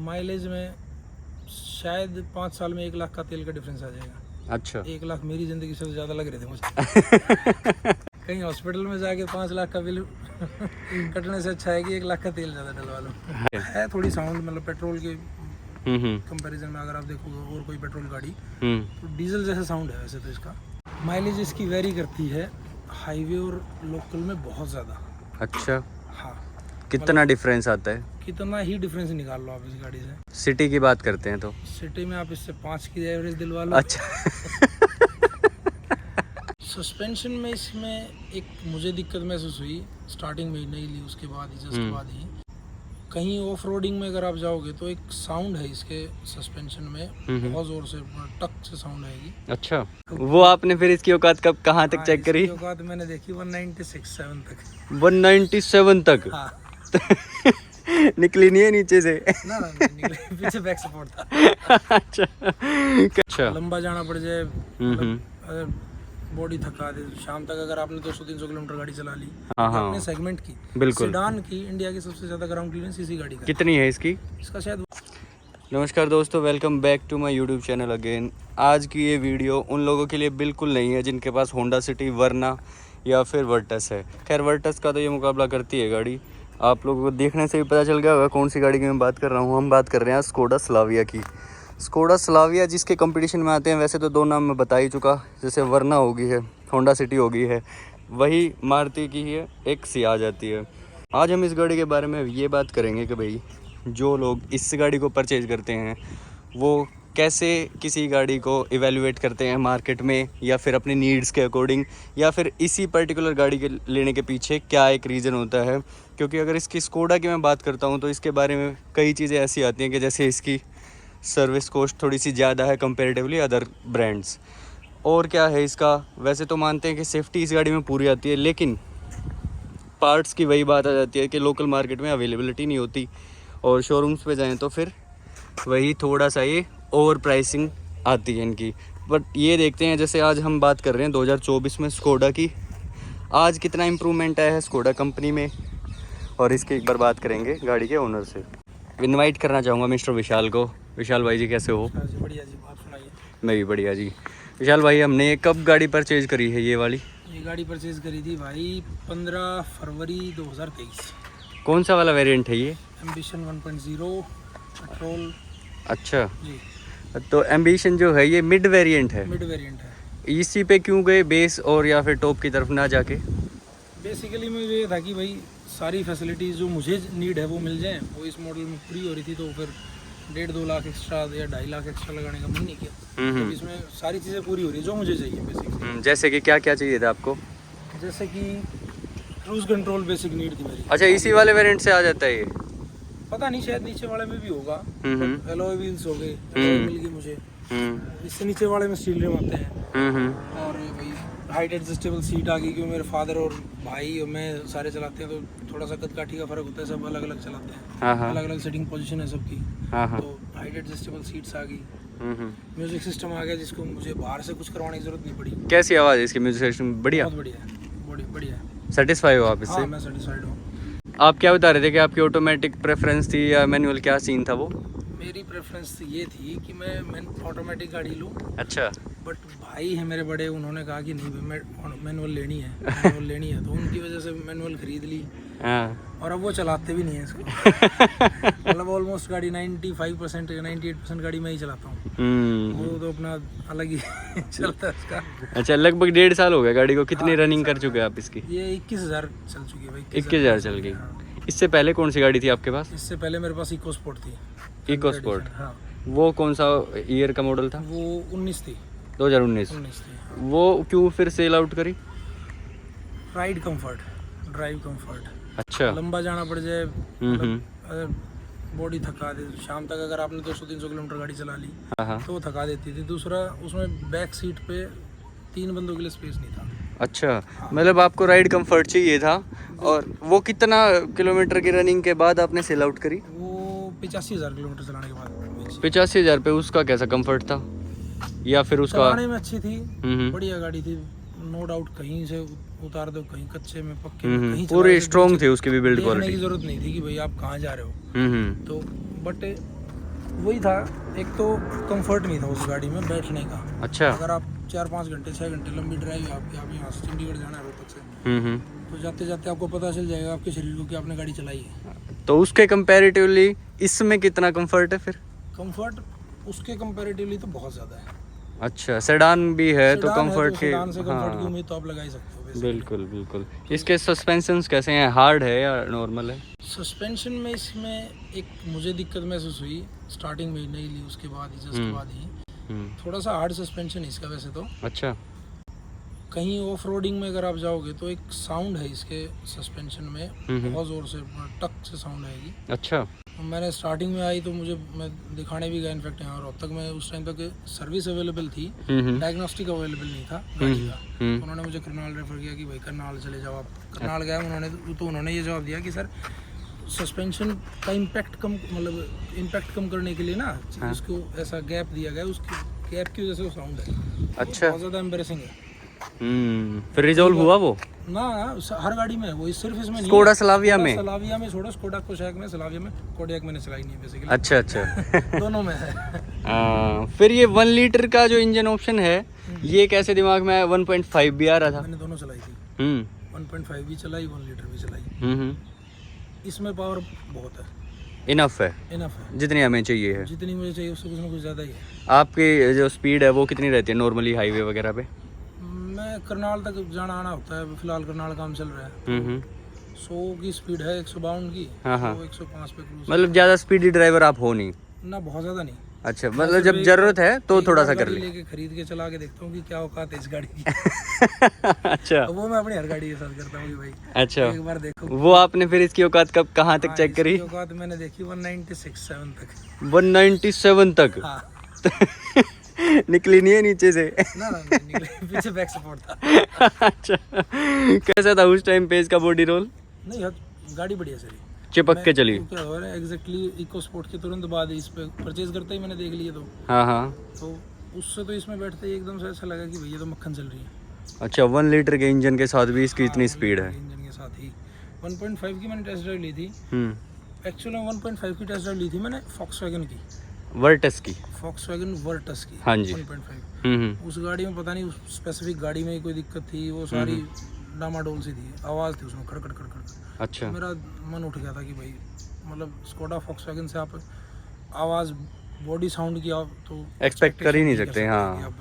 Mileage में शायद 5 साल में 1 लाख का तेल का डिफरेंस आ जाएगा। अच्छा 1 लाख मेरी ज़िंदगी से ज़्यादा लग रहे थे मुझे। कहीं हॉस्पिटल में जाके 5 लाख का बिल कटने से अच्छा है कि 1 लाख का तेल ज़्यादा डलवा लो। है थोड़ी साउंड, मतलब पेट्रोल के कंपैरिजन में अगर आप देखोगे और कोई पेट्रोल गाड़ी तो डीजल जैसा साउंड है वैसे तो इसका। माइलेज इसकी वेरी करती है हाईवे और लोकल में बहुत ज़्यादा। अच्छा, हाँ, कितना डिफरेंस आता है? कितना ही डिफरेंस निकाल लो आप इस गाड़ी से। सिटी की बात करते हैं तो सिटी में आप इससे 5 की एवरेज दिलवा लो। अच्छा सस्पेंशन में इसमें एक मुझे दिक्कत महसूस हुई, स्टार्टिंग में ही नहीं ली, उसके बाद ही जस्ट बाद ही कहीं ऑफ रोडिंग में अगर आप जाओगे तो एक साउंड है इसके सस्पेंशन में, बहुत जोर से टक से साउंड आएगी। अच्छा, वो आपने फिर इसकी औकात कब कहाँ तक चेक करी? इसकी औकात मैंने देखी 197 तक। 197 तक? हाँ। निकली नहीं है नीचे से? ना नहीं निकले, पीछे बैक सपोर्ट था। अच्छा, लंबा जाना पड़ जाए, बॉडी थका दे, शाम तक अगर आपने 200-300 किलोमीटर गाड़ी चला ली अपने सेगमेंट की, बिल्कुल सेडान की, इंडिया की सबसे ज्यादा ग्राउंड क्लियरेंस इसी गाड़ी का। कितनी है इसकी? इसका शायद। नमस्कार दोस्तों, welcome back to my YouTube channel again. आज की ये वीडियो उन लोगों के लिए बिल्कुल नहीं है जिनके पास होंडा सिटी, वरना या फिर वर्टस है। खैर वर्टस का तो ये मुकाबला करती है गाड़ी, आप लोगों को देखने से भी पता चल गया होगा कौन सी गाड़ी की मैं बात कर रहा हूँ। हम बात कर रहे हैं स्कोडा स्लाविया की। स्कोडा स्लाविया जिसके कंपटीशन में आते हैं, वैसे तो 2 नाम मैं बता ही चुका, जैसे वरना होगी है, होंडा सिटी होगी है, वही मारुति की है, एक सी आ जाती है। आज हम इस गाड़ी के बारे में ये बात करेंगे कि भाई जो लोग इस गाड़ी को परचेज़ करते हैं वो कैसे किसी गाड़ी को इवैल्यूएट करते हैं मार्केट में, या फिर अपनी नीड्स के अकॉर्डिंग, या फिर इसी पर्टिकुलर गाड़ी के लेने के पीछे क्या एक रीज़न होता है। क्योंकि अगर इसकी स्कोडा की मैं बात करता हूँ तो इसके बारे में कई चीज़ें ऐसी आती हैं कि जैसे इसकी सर्विस कॉस्ट थोड़ी सी ज़्यादा है कंपेरेटिवली अदर ब्रांड्स। और क्या है इसका, वैसे तो मानते हैं कि सेफ्टी इस गाड़ी में पूरी आती है, लेकिन पार्ट्स की वही बात आ जाती है कि लोकल मार्केट में अवेलेबिलिटी नहीं होती, और शोरूम्स पे जाएं तो फिर वही थोड़ा सा ये ओवर प्राइसिंग आती है इनकी। बट ये देखते हैं, जैसे आज हम बात कर रहे हैं 2024 में स्कोडा की, आज कितना इम्प्रूवमेंट आया है स्कोडा कंपनी में, और इसकी एक बार बात करेंगे गाड़ी के ओनर से। इनवाइट करना चाहूँगा मिस्टर विशाल को। विशाल भाई जी कैसे हो? बढ़िया जी, बात सुनाइए। मैं भी बढ़िया जी। विशाल भाई, हमने कब गाड़ी परचेज करी है ये वाली? ये गाड़ी परचेज करी थी भाई 15 फरवरी 2023। कौन सा वाला वेरिएंट है ये? Ambition 1.0 petrol. अच्छा जी, तो एम्बिशन जो है ये मिड वेरिएंट है। मिड वेरिएंट है। इसी पे क्यों गए बेस और या फिर टॉप की तरफ ना जाके? बेसिकली मुझे ये था कि भाई सारी फैसिलिटीज़ जो मुझे नीड है वो मिल जाएं, वो इस मॉडल में पूरी हो रही थी, तो फिर 1.5-2 लाख एक्स्ट्रा या 2.5 लाख एक्स्ट्रा लगाने का मन नहीं किया। तो इसमें सारी चीज़ें पूरी हो रही है जो मुझे चाहिए बेसिकली। जैसे कि क्या क्या चाहिए था आपको? जैसे कि क्रूज कंट्रोल बेसिक नीड थी मेरी। अच्छा, इसी वाले वेरिएंट से आ जाता है ये? पता नहीं, शायद नीचे वाले में भी होगा। एलॉय व्हील्स हो गए, मिल गई मुझे। इससे नीचे वाले में स्टील रिम आते हैं, और भाई हाइट एडजस्टेबल सीट आ गई, क्योंकि मेरे फादर और भाई और मैं सारे चलाते हैं तो थोड़ा सा कद-काठी का फर्क होता है, सब अलग अलग चलाते हैं, अलग अलग सेटिंग पोजीशन है सबकी। तो हाइट एडजस्टेबल सीट्स आ गई, म्यूजिक सिस्टम आ गया जिसको मुझे बाहर से कुछ करवाने की जरूरत नहीं पड़ी। कैसी आवाज़ है इसकी? म्यूजिक सिस्टम बढ़िया? बहुत बढ़िया है, बढ़िया है। सेटिस्फाई हो आप इससे? हाँ, मैं सेटिस्फाइड हूँ। आप क्या बता रहे थे कि आपकी ऑटोमेटिक प्रेफरेंस थी या मैनुअल, क्या सीन था वो? मेरी प्रेफरेंस ये थी कि मैं ऑटोमेटिक गाड़ी लूँ। अच्छा। बट भाई है मेरे बड़े, उन्होंने कहा कि नहीं मैं मैनुअल लेनी है, तो उनकी वजह से मैनुअल खरीद ली। हाँ। और अब वो चलाते भी नहीं है इसको। मतलब ऑलमोस्ट गाड़ी 95% या 98% गाड़ी मैं ही चलाता हूँ। वो तो अपना अलग ही चलता है उसका। अच्छा, लगभग 1.5 साल हो गया गाड़ी को। कितनी रनिंग कर चुके हैं आप इसकी? ये 21,000 चल चुकी है भाई। 21,000 चल गई। इससे पहले कौन सी गाड़ी थी आपके पास? इससे पहले मेरे पास इको स्पोर्ट थी। EcoSport? हाँ। वो कौन सा ईयर का मॉडल था? वो 19 थी। 2019 थी। वो क्यों फिर सेल आउट करी? Ride comfort, drive comfort. अच्छा, लंबा जाना पड़ जाए, बॉडी थका दे, शाम तक अगर आपने 200-300 किलोमीटर गाड़ी चला ली तो वो थका देती थी। दूसरा, उसमें बैक सीट पे 3 बंदों के लिए स्पेस नहीं था। अच्छा, मतलब आपको राइड कंफर्ट चाहिए था। और वो कितना किलोमीटर की रनिंग के बाद आपने सेल आउट करी? वो 85,000 किलोमीटर चलाने के बाद। 85,000 पे उसका कैसा कंफर्ट था, या फिर उसका? चलाने में अच्छी थी, बढ़िया गाड़ी थी, नो डाउट। कहीं से उतार दो, कहीं कच्चे में, पक्के में, कहीं पूरी स्ट्रॉन्ग थी उसकी भी बिल्ड क्वालिटी। की जरूरत नहीं थी कि भाई आप कहाँ जा रहे हो। तो बट वही था, एक तो कंफर्ट नहीं था उस गाड़ी में बैठने का। अच्छा। अगर आप 4-5 घंटे 6 घंटे लंबी ड्राइव है आपकी, आप यहाँ से चंडीगढ़ जाना है रोहतक से, हम्म। तो जाते जाते आपको पता चल जाएगा आपके शरीर को कि आपने गाड़ी चलाई है। तो उसके कंपैरेटिवली इसमें कितना कंफर्ट है फिर? कंफर्ट उसके कंपैरेटिवली तो बहुत ज़्यादा है। अच्छा, सेडान भी है तो सेडान कंफर्ट के, सेडान से कंफर्ट की हाँ उम्मीद तो आप लगा ही सकते हो basically। बिल्कुल बिल्कुल। इसके सस्पेंशंस कैसे हैं, हार्ड है या नॉर्मल है? सस्पेंशन में इसमें एक मुझे दिक्कत महसूस हुई, स्टार्टिंग में ही नहीं ली, उसके बाद ही जस्ट बाद ही थोड़ा सा हार्ड सस्पेंशन है इसका वैसे तो। अच्छा। कहीं ऑफ रोडिंग में अगर आप जाओगे तो एक साउंड है इसके सस्पेंशन में, बहुत ज़ोर से टक से साउंड आएगी। अच्छा। मैंने स्टार्टिंग में आई तो मैं दिखाने भी गया, इनफैक्ट यहाँ रोहतक में उस टाइम तक सर्विस अवेलेबल थी, डायग्नोस्टिक अवेलेबल नहीं था गाड़ी का। तो उन्होंने मुझे करनाल रेफर किया कि भाई करनाल चले जाओ आप। करनाल गया उन्होंने ये जवाब दिया कि सर सस्पेंशन का इम्पैक्ट कम करने के लिए ना उसको ऐसा गैप दिया गया, उसकी गैप की वजह से वो साउंड है। अच्छा। बहुत ज़्यादा एम्बेरसिंग है। फिर रिजॉल्व हुआ वो? ना हर गाड़ी में है वो, सिर्फ इसमें नहीं। स्कोडा स्लाविया में छोड़ो, स्कोडा कोशैक में, स्लाविया में, कोडियाक मैंने चलाई नहीं है बेसिकली। अच्छा अच्छा। दोनों में है। फिर ये 1 लीटर का जो इंजन ऑप्शन है ये कैसे दिमाग में आया? 1.5 भी आ रहा था। मैंने दोनों चलाई थी, 1.5 भी चलाई, 1 लीटर भी चलाई। इसमें पावर बहुत है, इनफ है जितनी हमें चाहिए है, जितनी मुझे चाहिए उससे कुछ ना कुछ ज़्यादा ही है। आपकी जो स्पीड है वो कितनी रहती है नॉर्मली हाईवे वगैरह पे? मैं करनाल तक जाना आना होता है, फिलहाल करनाल काम चल रहा है। 100 की स्पीड है, 152 की। हाँ। 105 पे क्रूज। मतलब ज़्यादा स्पीडी ड्राइवर आप हो नहीं? ना बहुत ज़्यादा नहीं। अच्छा, मतलब जब जरूरत है तो थोड़ा सा कर ले। लेके खरीद के चला के देखता हूँ कि क्या औकात है इस गाड़ी की। अच्छा। तो वो मैं अपनी हर गाड़ी के साथ करता हूँ कि भाई अच्छा, एक बार देखो। वो आपने फिर इसकी औकात कब कहाँ तक चेक करी? इसकी औकात मैंने देखी 197 तक। 197 तक? हाँ। निकली नहीं है नीचे से? ना निकले, पीछे बैक सपोर्ट था। अच्छा, कैसा था उस टाइम पे इसका बॉडी रोल? नहीं गाड़ी बढ़िया सर, चिपक के चली? क्या हो रहा है एग्जैक्टली, इको स्पोर्ट के तुरंत बाद इस पे परचेज करते ही मैंने देख लिया। तो हाँ तो उससे तो इसमें बैठते ही एकदम से ऐसा लगा कि भैया तो मक्खन चल रही है। अच्छा, 1 लीटर के इंजन के साथ भी इसकी इतनी स्पीड है? इंजन के साथ ही 1.5 की मैंने टेस्ट ड्राइव ली थी। एक्चुअली 1.5 की टेस्ट ड्राइव ली थी मैंने फॉक्सवैगन की, वर्टस की। फॉक्सवैगन वर्टस की। हाँ जी। 1.5 उस गाड़ी में पता नहीं उस स्पेसिफिक गाड़ी में कोई दिक्कत थी, वो सारी डामाडोल सी थी, आवाज़ थी उसमें खड़खड़ खड़खड़। अच्छा। मेरा मन उठ गया था कि भाई मतलब स्कोडा फॉक्सवैगन से आप आवाज़ बॉडी साउंड की आप तो एक्सपेक्ट कर ही नहीं सकते। हाँ,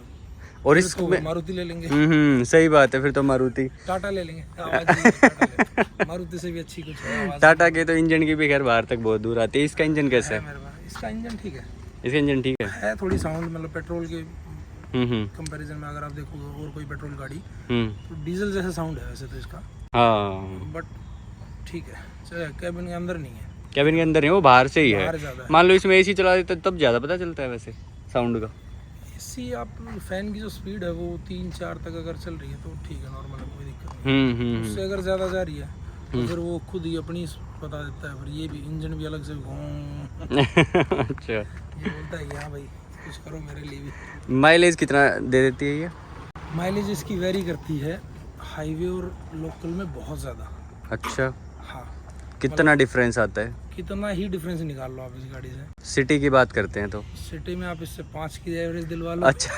और इसमें मारुति ले लेंगे। सही बात है, फिर तो मारुति टाटा ले लेंगे, आवाज़ मारुति से भी अच्छी कुछ है आवाज़। टाटा के तो इंजन की भी खैर बाहर तक बहुत दूर आती है। इसका इंजन कैसा है? मेरे पास इसका इंजन ठीक है। इसका इंजन ठीक है थोड़ी साउंड मतलब पेट्रोल के कंपैरिजन में अगर आप देखोगे और कोई पेट्रोल गाड़ी तो डीजल जैसा साउंड है वैसे तो इसका। हाँ, बट ठीक है, चलो कैबिन के अंदर नहीं है। कैबिन के अंदर नहीं, वो बाहर से ही है। बाहर ज़्यादा है। मान लो इसमें एसी चला देते तब ज़्यादा पता चलता है वैसे साउंड का। एसी आप फैन की जो स्पीड है वो 3-4 तक अगर चल रही है तो ठीक है, नॉर्मल है, कोई दिक्कत नहीं। उससे अगर ज़्यादा जा रही है तो फिर वो खुद ही अपनी बता देता है, फिर ये भी इंजन भी अलग से अच्छा, ये बोलता है कि हाँ भाई कुछ करो मेरे लिए भी। माइलेज कितना दे देती है ये? माइलेज इसकी वेरी करती है, हाईवे और लोकल में बहुत ज़्यादा। अच्छा, हाँ। कितना डिफरेंस आता है? कितना ही डिफरेंस निकाल लो आप इस गाड़ी से। सिटी की बात करते हैं तो सिटी में आप इससे 5 की एवरेज दिलवा लो। अच्छा।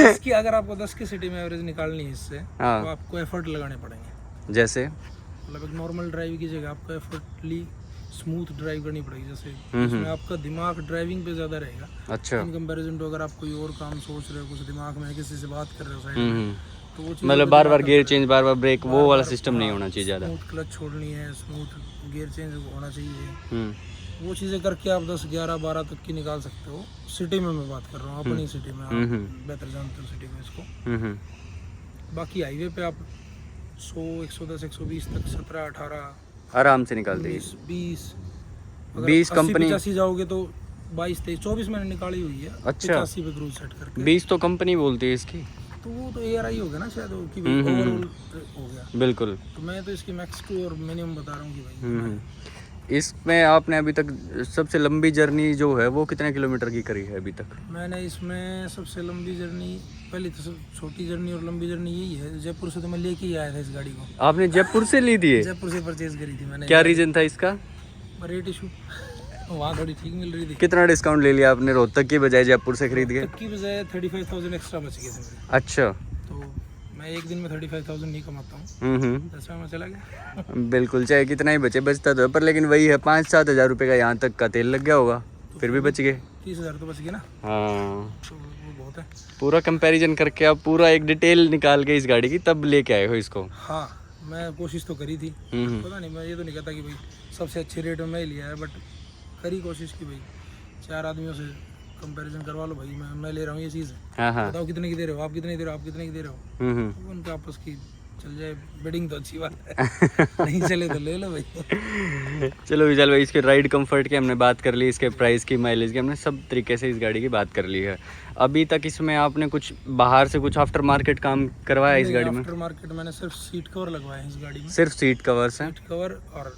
10 की अगर आपको 10 की सिटी में एवरेज निकालनी है इससे हाँ। तो आपको एफर्ट लगाने पड़ेंगे। जैसे मतलब एक नॉर्मल ड्राइव की जगह आपको एफर्टली स्मूथ ड्राइव करनी पड़ेगी, जैसे इसमें आपका दिमाग ड्राइविंग पे ज़्यादा रहेगा। अच्छा, इन कंपैरिजन टू अगर आप कोई और काम सोच रहे हो, कुछ दिमाग में किसी से बात कर रहे हो साइड में, तो वो मतलब बार बार गियर चेंज, बार बार ब्रेक, वो वाला सिस्टम नहीं होना चाहिए ज़्यादा। स्मूथ क्लच छोड़नी है, स्मूथ गियर चेंज होना चाहिए। वो चीज़ें करके आप 10, 11, 12 तक की निकाल सकते हो। सिटी में मैं बात कर रहा हूँ, अपनी सिटी में, आप बेहतर जानते हो सिटी में इसको। बाकी हाईवे पे आप 100, 110, 120 तक 17, 18 आराम से निकाल देगी। 20 कंपनी 85 जाओगे तो 22, 23, 24 मैंने निकाली हुई है। अच्छा, 85 पे क्रूज सेट करके। 20 तो कंपनी बोलती है इसकी, तो वो तो ARI हो गया ना शायद, कि ओवरऑल हो गया। बिल्कुल। तो मैं तो इसकी मैक्स 2 और मिनिमम बता रहा हूँ कि भाई इसमें आपने अभी तक सबसे लंबी जर्नी जो है वो कितने किलोमीटर की करी है अभी तक? मैंने इसमें सबसे लंबी जर्नी, पहले तो सब छोटी जर्नी और लंबी जर्नी यही है, जयपुर से तो मैं लेके ही आया था इस गाड़ी को। आपने जयपुर से ली थी? जयपुर से परचेज करी थी मैंने। क्या रीजन था इसका? Rate issue. वहाँ थोड़ी ठीक मिल रही थी। कितना डिस्काउंट ले लिया आपने रोहतक की बजाय जयपुर से खरीद के? रोहतक की बजाय 35,000 एक्स्ट्रा बच गए थे मेरे। अच्छा। तो मैं एक दिन में 35,000 नहीं कमाता हूँ, 10 में चला गया। बिल्कुल, चाहे कितना ही बचे बचता तो है, पर लेकिन वही है 5-7 हज़ार रुपये का यहाँ तक का तेल लग गया होगा, फिर भी बच गए। 30,000 तो बच गए ना। हाँ, तो वो बहुत है। पूरा कंपैरिजन करके आप पूरा एक डिटेल निकाल के इस गाड़ी की तब लेके आए हो इसको। हाँ, मैं कोशिश तो करी थी। पता नहीं, मैं ये तो नहीं कहता कि भाई सबसे अच्छे रेट में मैं लिया है, बट करी कोशिश की भाई 4 आदमियों से कंपैरिजन करवा लो भाई, मैं ले रहा हूँ ये चीज़, बताओ कितने की दे रहे हो आप, कितने की दे रहे हो आप, कितने की दे रहे हो। तो उनके आपस की चल जाए बिडिंग तो अच्छी बात है, नहीं चले तो ले लो भाई। चलो विशाल भाई, इसके राइड कंफर्ट की हमने बात कर ली, इसके प्राइस की, माइलेज की, हमने सब तरीके से इस गाड़ी की बात कर ली है। अभी तक इसमें आपने कुछ बाहर से कुछ आफ्टर मार्केट काम करवाया इस गाड़ी में? आफ्टर मार्केट मैंने सिर्फ सीट कवर लगवाए हैं इस गाड़ी में। सिर्फ सीट कवर्स हैं? सीट कवर और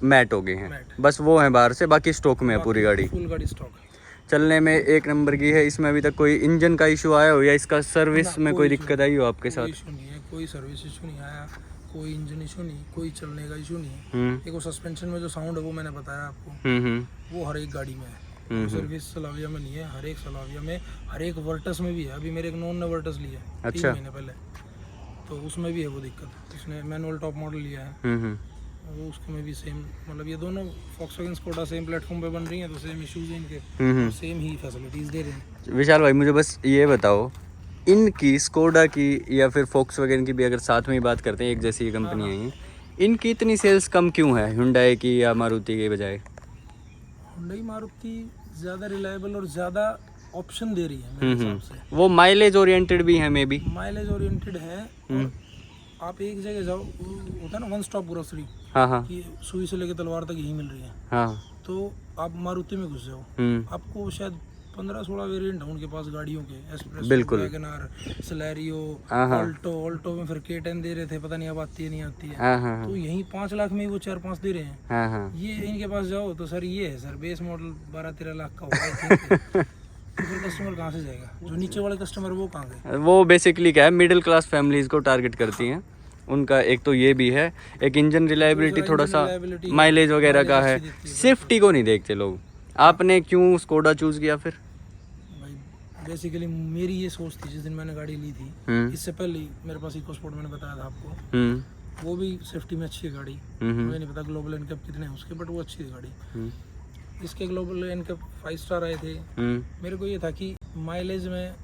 मैट हो गए हैं, बस वो हैं बाहर से, बाकी स्टॉक में है पूरी गाड़ी? फुल गाड़ी स्टॉक है, चलने में एक नंबर की है। इसमें अभी तक कोई इंजन का इशू आया हो या इसका सर्विस में कोई दिक्कत आई हो आपके साथ? कोई इशू नहीं है, कोई सर्विस इशू नहीं आया, कोई इंजन इशू नहीं, कोई चलने का इशू नहीं है। देखो सस्पेंशन में जो साउंड है वो मैंने बताया आपको, वो हर एक गाड़ी में है। सर्विस सलाविया में नहीं है, हर एक सलाविया में, हर एक वर्टस में भी है। अभी मेरे एक नॉन ने वर्टस लिया है 3 महीने पहले, तो उसमें भी है वो दिक्कत। उसने मैनुअल टॉप मॉडल लिया है, वो उसको में भी सेम, मतलब ये दोनों वॉक्सवैगन स्कोडा सेम प्लेटफॉर्म पे बन रही हैं, तो सेम इश्यूज हैं इनके, सेम ही फैसिलिटीज दे रहे हैं। विशाल भाई मुझे बस ये बताओ, इनकी स्कोडा की या फिर वॉक्सवैगन की भी अगर साथ में ही बात करते हैं, एक जैसी ये कंपनी है, इनकी इतनी सेल्स कम क्यों है हुंडई की या मारुति के बजाय? हुंडई मारुति ज़्यादा रिलायबल और ज़्यादा ऑप्शन दे रही है मेरे हिसाब से। वो माइलेज ओरिएंटेड भी है, मे बी माइलेज ओरिएंटेड है। और आप एक जगह जाओ, होता है ना वन स्टॉप ग्रोसरी, हाँ, कि सुई से लेकर तलवार तक यही मिल रही है। हाँ, तो आप मारुति में घुस जाओ, आपको शायद 15-16 वेरिएंट है उनके पास गाड़ियों के, एस्प्रेसो, वैगनआर, सेलेरियो, ऑल्टो में फिर K10 दे रहे थे, पता नहीं अब आती है नहीं आती है। तो यहीं 5 लाख में ही वो 4-5 दे रहे हैं। ये इनके पास जाओ तो सर ये है सर, बेस मॉडल 12-13 लाख का होगा। तो फिर कस्टमर कहाँ से जाएगा? जो नीचे वाले कस्टमर वो कहाँ गए? वो बेसिकली क्या है, मिडिल क्लास फैमिलीज को टारगेट करती हैं। उनका एक तो ये भी है, एक इंजन रिलायबिलिटी थोड़ा सा, माइलेज वगैरह का है, सेफ्टी को नहीं देखते लोग। आपने क्यों स्कोडा चूज किया फिर? भाई बेसिकली मेरी ये सोच थी जिस दिन मैंने गाड़ी ली थी, इससे पहले मेरे पास इकोस्पोर्ट मैंने बताया था आपको, वो भी सेफ्टी में अच्छी है गाड़ी। मुझे नहीं पता ग्लोबल एनकैप कितने हैं उसके, बट वो अच्छी है गाड़ी। इसके ग्लोबल एनकैप 5 स्टार आए थे। मेरे को ये था कि माइलेज में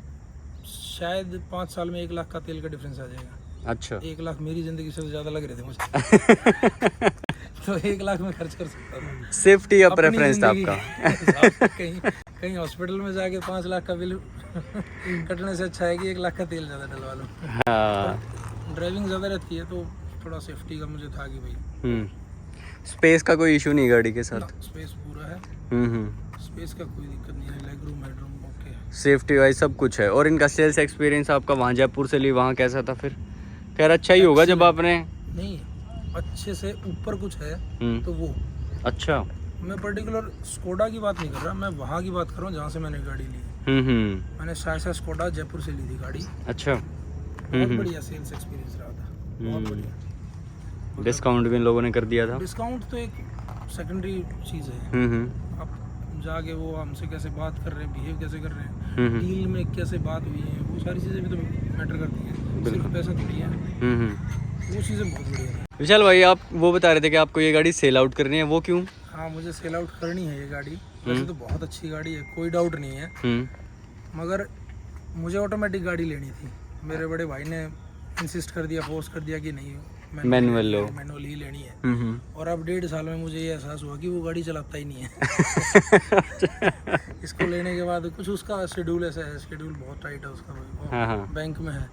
शायद 5 साल में 1 लाख का तेल का डिफरेंस आ जाएगा। अच्छा, 1 लाख मेरी जिंदगी से ज़्यादा लग रहे थे मुझे। तो 1 लाख में खर्च कर सकता था। सेफ्टी का प्रेफरेंस था आपका। कहीं हॉस्पिटल में जाके 5 लाख का बिल कटने से अच्छा है कि 1 लाख का तेल ज़्यादा डलवा लो। हाँ, ड्राइविंग ज़्यादा रहती है तो थोड़ा सेफ्टी का मुझे था कि भाई। स्पेस का कोई इशू नहीं गाड़ी के साथ? स्पेस पूरा है, स्पेस का कोई दिक्कत नहीं है, लेग रूम, हेडरूम ओके है, सेफ्टी वाइज सब कुछ है। और इनका सेल्स एक्सपीरियंस आपका वहाँ जयपुर से ली, वहाँ कैसा था फिर? खैर अच्छा ही होगा जब आपने, नहीं अच्छे से ऊपर कुछ है तो वो। अच्छा, मैं पर्टिकुलर स्कोडा की बात नहीं कर रहा, मैं वहाँ की बात कर रहा हूँ जहाँ से मैंने गाड़ी ली। मैंने शायद स्कोडा जयपुर से ली थी गाड़ी। अच्छा, बहुत बढ़िया सेल्स एक्सपीरियंस रहा था, बहुत बढ़िया। डिस्काउंट भी इन लोगों ने कर दिया था? डिस्काउंट तो एक सेकेंडरी चीज़ है। अब जाके वो हमसे कैसे बात कर रहे हैं, बिहेव कैसे कर रहे हैं, डील में कैसे बात हुई है, वो सारी चीज़ें भी तो मैटर करती हैं, सिर्फ पैसा थोड़ी है। वो चीज़ें बहुत बढ़िया है। विशाल भाई, आप वो बता रहे थे कि आपको ये गाड़ी सेल आउट करनी है, वो क्यों? हाँ, मुझे सेल आउट करनी है ये गाड़ी। वैसे तो बहुत अच्छी गाड़ी है, कोई डाउट नहीं है, मगर मुझे ऑटोमेटिक गाड़ी लेनी थी। मेरे बड़े भाई ने इंसिस्ट कर दिया, फोर्स कर दिया कि नहीं मैनुअल ही लेनी है। और अब 1.5 साल में मुझे ये एहसास हुआ कि वो गाड़ी चलाता ही नहीं है। इसको लेने के बाद कुछ उसका शेड्यूल ऐसा है, शेड्यूल बहुत टाइट है उसका, बैंक में है,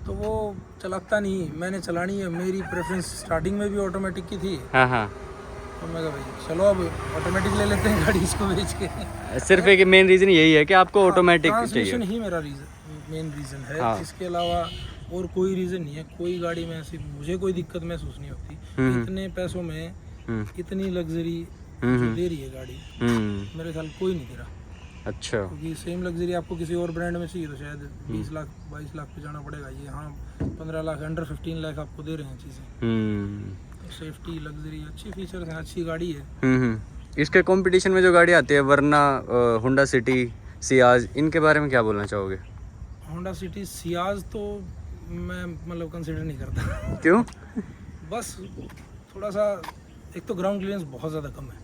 तो वो चलाता नहीं। मैंने चलानी है, मेरी प्रेफरेंस स्टार्टिंग में भी ऑटोमेटिक की थी। तो मैं कहा भाई चलो अब ऑटोमेटिक ले लेते हैं गाड़ी, इसको बेच के। सिर्फ एक मेन रीजन यही है कि आपको ऑटोमेटिक चाहिए? ट्रांसमिशन ही मेरा मेन रीजन है, इसके अलावा और कोई रीज़न नहीं है। कोई गाड़ी में ऐसी मुझे कोई दिक्कत महसूस नहीं होती। इतने पैसों में इतनी लग्जरी जो दे रही है गाड़ी, मेरे ख्याल कोई नहीं दे रहा। अच्छा, क्योंकि सेम लग्जरी आपको किसी और ब्रांड में चाहिए तो शायद 20 लाख 22 लाख पे जाना पड़ेगा। ये हाँ 15 लाख, अंडर 15 लाख आपको दे रहे हैं चीज़ें। सेफ्टी, लग्जरी, अच्छी फीचर्स हैं, अच्छी गाड़ी है। इसके कंपटीशन में जो गाड़ी आती है वरना, होंडा सिटी, सियाज, इनके बारे में क्या बोलना चाहोगे? होंडा सिटी, सियाज तो मैं मतलब कंसिडर नहीं करता। क्यों? बस थोड़ा सा, एक तो ग्राउंड क्लियरेंस बहुत ज़्यादा कम है,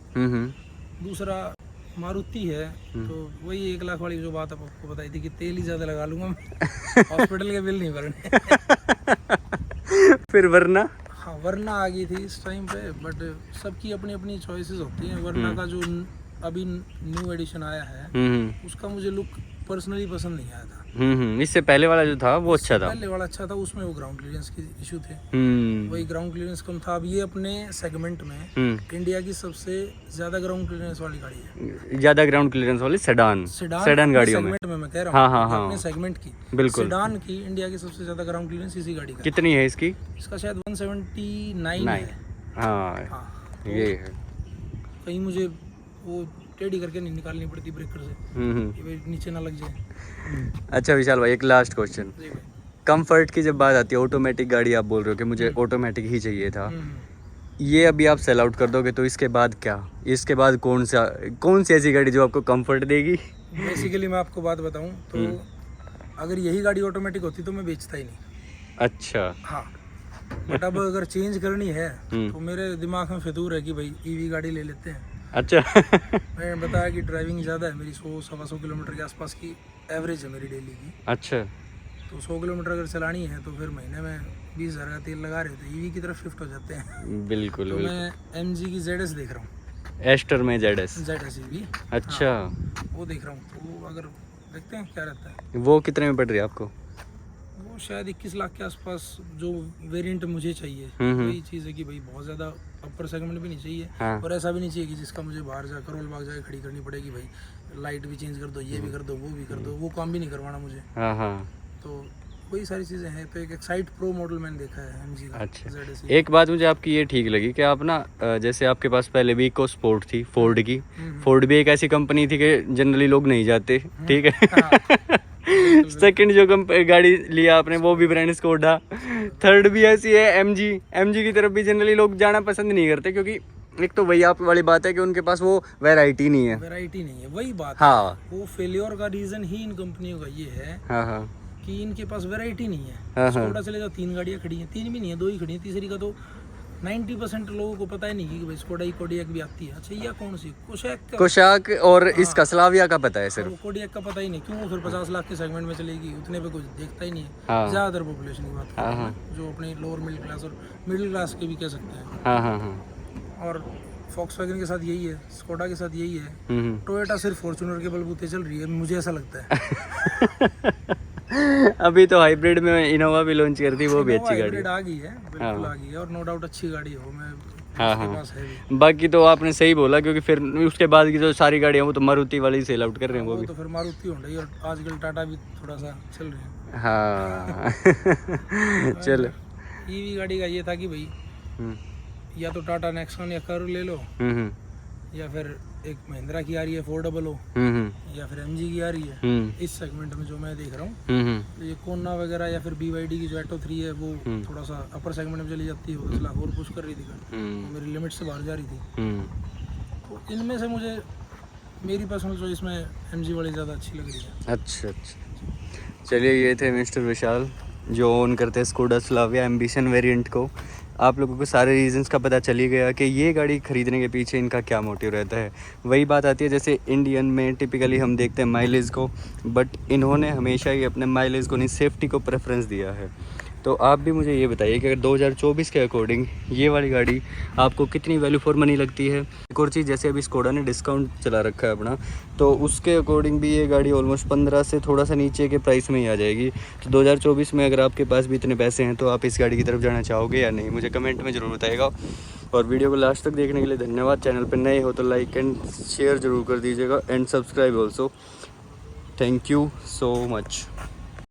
दूसरा मारुति है तो वही 1 लाख वाली जो बात आपको बताई थी कि तेल ही ज़्यादा लगा लूँगा मैं, हॉस्पिटल के बिल नहीं भरने। फिर वरना? हाँ, वरना आ गई थी इस टाइम पे, बट सबकी अपनी अपनी चॉइसेस होती हैं। वरना का जो अभी न्यू एडिशन आया है उसका मुझे लुक पर्सनली पसंद नहीं आया था। इससे पहले वाला जो था वो अच्छा था। पहले वाला अच्छा था, उसमें वो ग्राउंड क्लियरेंस की इशू थे, वही ग्राउंड क्लियरेंस कम था। अब ये अपने सेगमेंट में इंडिया की सबसे ज्यादा ग्राउंड क्लियरेंस वाली गाड़ी है, ज्यादा ग्राउंड क्लियरेंस वाली सेडान गाड़ियों में। सेगमेंट में मैं कह रहा हूँ, अपने सेगमेंट की, बिल्कुल, सेडान की इंडिया की सबसे ज्यादा ग्राउंड क्लियरेंस इसी गाड़ी का। कितनी है इसकी? इसका शायद 179 है। हाँ, ये है। कहीं मुझे वो टेढ़ी करके नहीं निकालनी पड़ती ब्रेकर से, कि भाई नीचे ना लग जाए। अच्छा विशाल भाई, एक लास्ट क्वेश्चन। कंफर्ट की जब बात आती है, ऑटोमेटिक गाड़ी आप बोल रहे हो कि मुझे ऑटोमेटिक ही चाहिए था, ये अभी आप सेल आउट कर दोगे तो इसके बाद क्या? इसके बाद कौन सी ऐसी गाड़ी जो आपको कंफर्ट देगी? बेसिकली मैं आपको बात बताऊं तो अगर यही गाड़ी ऑटोमेटिक होती तो मैं बेचता ही नहीं। अच्छा। हाँ, बट अब अगर चेंज करनी है तो मेरे दिमाग में फितूर है कि भाई ईवी गाड़ी ले लेते हैं। अच्छा। मैंने बताया कि ड्राइविंग ज़्यादा है मेरी, 100-125 किलोमीटर के आसपास की एवरेज है मेरी डेली की। अच्छा। तो 100 किलोमीटर अगर चलानी है तो फिर महीने में 20,000 का तेल लगा रहे थे, ईवी की तरफ शिफ्ट हो जाते हैं। बिल्कुल। तो मैं MG की ZS देख रहा हूँ, एस्टर में ZS EV। अच्छा। वो देख रहा हूँ, तो वो अगर देखते हैं क्या रहता है। वो कितने में पड़ रही है आपको? वो शायद 21 लाख के आसपास जो वेरिएंट मुझे चाहिए। वही चीज़ है कि भाई बहुत ज़्यादा अपर सेगमेंट भी नहीं चाहिए, और ऐसा भी नहीं चाहिए कि जिसका मुझे बाहर जा करोल बाग जाके खड़ी करनी पड़ेगी, भाई लाइट भी चेंज कर दो, ये भी कर दो, वो भी कर दो, वो काम भी नहीं करवाना मुझे। तो वही सारी चीज़ें हैं। तो एक एक्साइट प्रो मॉडल मैंने देखा है MG का। अच्छा, एक बात मुझे आपकी ये ठीक लगी कि आप ना, जैसे आपके पास पहले भी इको स्पोर्ट थी फोर्ड की, फोर्ड भी एक ऐसी कंपनी थी कि जनरली लोग नहीं जाते, ठीक है। सेकंड जो गाड़ी लिया आपने वो भी ब्रांड स्कोडा, थर्ड भी ऐसी है MG की तरफ भी जनरली लोग जाना पसंद नहीं करते, क्योंकि एक तो वही आप वाली बात है कि उनके पास वो वैरायटी नहीं है। वही बात हाँ है। वो फेलियर का रीजन ही इन कंपनियों का ये है कि इनके पास वैरायटी नहीं है। स्कोडा चले जाओ, 3 गाड़ियाँ खड़ी हैं, 3 भी नहीं है, 2 ही खड़ी हैं, तीसरी का तो 90% लोगों को पता ही नहीं कि भाई स्कोडा कोडियाक भी आती है। अच्छा, ये कौन सी कोशाक और इसका स्लाविया का पता है सिर्फ, कोडियाक का पता ही नहीं। क्यों? फिर 50 लाख के सेगमेंट में चलेगी, उतने पे कुछ देखता ही नहीं है। ज्यादातर पॉपुलेशन की बात करते हैं जो अपने लोअर मिडिल क्लास और मिडिल क्लास के भी कह सकते हैं। और फॉक्सवैगन के साथ यही है, स्कोडा के साथ यही है, टोयोटा सिर्फ फॉर्च्यूनर के बलबूते चल रही है, मुझे ऐसा लगता है। अभी तो हाइब्रिड में इनोवा भी लॉन्च कर दी, वो भी अच्छी गाड़ी आ गई है, बिल्कुल आ गई है, और नो डाउट अच्छी गाड़ी हो। मैं पास है भी। बाकी तो आपने सही बोला, क्योंकि फिर उसके बाद की जो सारी गाड़ियाँ वो तो मारुति वाली सेल आउट कर रहे हैं। वो भी तो फिर मारुति होंडा और आजकल टाटा भी थोड़ा सा चल रहे हैं। हाँ। चलो, ईवी गाड़ी का ये था कि भाई या तो टाटा नेक्सॉन या कर्व ले लो, या फिर एक महिंद्रा की आ रही है 400, या फिर MG की आ रही है। इस सेगमेंट में जो मैं देख रहा हूँ, तो ये कोना वगैरह या फिर BYD की जो एटो 3 है वो थोड़ा सा अपर सेगमेंट में चली जाती है, 10 लाख और पुश कर रही थी, तो मेरी लिमिट से बाहर जा रही थी। तो इनमें से मुझे मेरी पर्सनल चॉइस में MG वाली ज़्यादा अच्छी लग रही है। अच्छा, चलिए, ये थे मिस्टर विशाल जो ओन करते हैं स्कोडा स्लाविया एम्बिशन वेरिएंट को। आप लोगों को सारे रीजंस का पता चल ही गया कि ये गाड़ी ख़रीदने के पीछे इनका क्या मोटिव रहता है। वही बात आती है, जैसे इंडियन में टिपिकली हम देखते हैं माइलेज को, बट इन्होंने हमेशा ही अपने माइलेज को नहीं, सेफ्टी को प्रेफरेंस दिया है। तो आप भी मुझे ये बताइए कि अगर 2024 के अकॉर्डिंग ये वाली गाड़ी आपको कितनी वैल्यू फॉर मनी लगती है। एक और चीज़, जैसे अभी स्कोडा ने डिस्काउंट चला रखा है अपना, तो उसके अकॉर्डिंग भी ये गाड़ी ऑलमोस्ट 15 से थोड़ा सा नीचे के प्राइस में ही आ जाएगी। तो 2024 में अगर आपके पास भी इतने पैसे हैं तो आप इस गाड़ी की तरफ जाना चाहोगे या नहीं, मुझे कमेंट में ज़रूर बताइएगा। और वीडियो को लास्ट तक देखने के लिए धन्यवाद। चैनल पर नए हो तो लाइक एंड शेयर ज़रूर कर दीजिएगा, and subscribe also. Thank you so much.